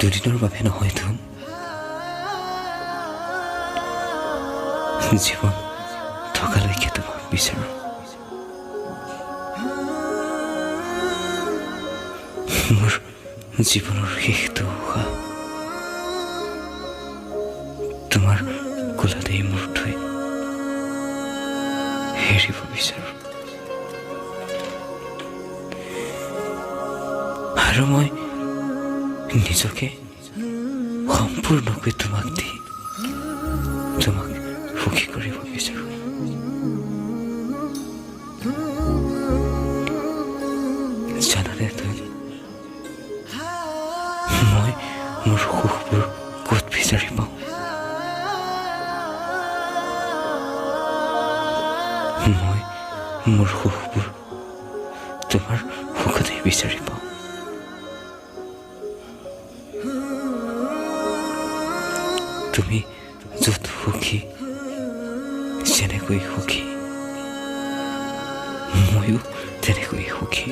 দুদিনৰ বাবে নহয়তো জীৱন থকালৈকে তোমাক বিচাৰো। মোৰ জীৱনৰ শেষটো উশাহ তোমাৰ কোলাতে মোৰ থৈ হেৰিব বিচাৰো। আৰু মই নিজকে সম্পূৰ্ণকৈ তোমাক দি তোমাক সুখী কৰিব বিচাৰো। জানানে তুমি মই মোৰ সুখবোৰ ক'ত বিচাৰি পাওঁ? মই মোৰ সুখবোৰ তোমাৰ সুখতে বিচাৰি পাওঁ। তুমি য'ত সুখী, যেনেকৈ সুখী, ময়ো তেনেকৈ সুখী।